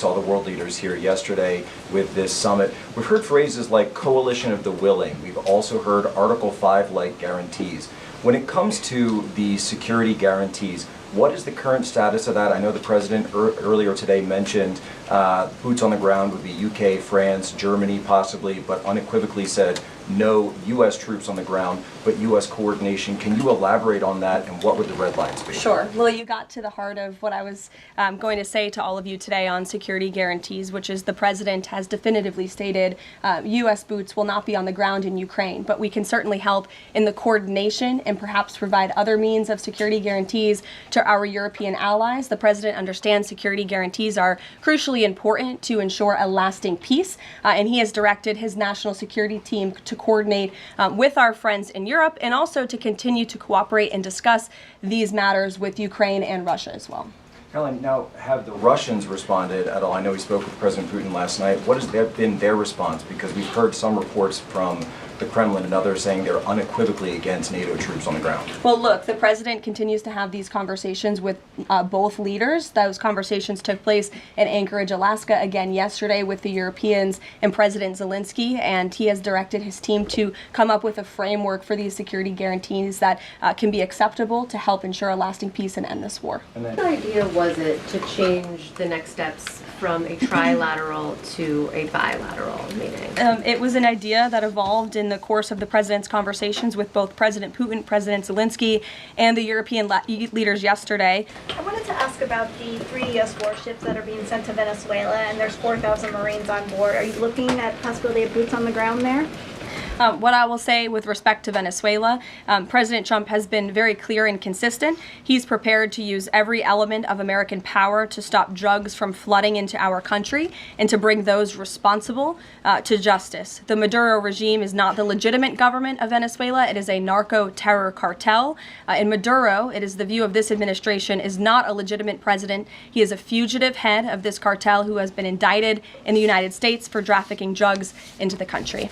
Saw the world leaders here yesterday with this summit. We've heard phrases like coalition of the willing. We've also heard Article 5-like guarantees. When it comes to the security guarantees, what is the current status of that? I know the president earlier today mentioned boots on the ground would be UK, France, Germany possibly, but unequivocally said no U.S. troops on the ground, but U.S. coordination. Can you elaborate on that, and what would the red lines be? Sure. Well, you got to the heart of what I was going to say to all of you today on security guarantees, which is the president has definitively stated U.S. boots will not be on the ground in Ukraine, but we can certainly help in the coordination and perhaps provide other means of security guarantees to our European allies. The president understands security guarantees are crucially important to ensure a lasting peace, and he has directed his national security team to coordinate with our friends in Europe and also to continue to cooperate and discuss these matters with Ukraine and Russia as well. Caroline, now have the Russians responded at all? I know we spoke with President Putin last night. What has been their response? Because we've heard some reports from the Kremlin and others saying they're unequivocally against NATO troops on the ground. Well, look, the president continues to have these conversations with both leaders. Those conversations took place in Anchorage, Alaska, again yesterday with the Europeans and President Zelensky, and he has directed his team to come up with a framework for these security guarantees that can be acceptable to help ensure a lasting peace and end this war. What idea was it to change the next steps from a trilateral to a bilateral meeting? It was an idea that evolved in the course of the president's conversations with both President Putin, President Zelensky, and the European leaders yesterday. I wanted to ask about the 3 U.S. warships that are being sent to Venezuela, and there's 4,000 Marines on board. Are you looking at possibility of boots on the ground there? What I will say with respect to Venezuela, President Trump has been very clear and consistent. He's prepared to use every element of American power to stop drugs from flooding into our country and to bring those responsible to justice. The Maduro regime is not the legitimate government of Venezuela. It is a narco-terror cartel. In Maduro, it is the view of this administration, is not a legitimate president. He is a fugitive head of this cartel who has been indicted in the United States for trafficking drugs into the country.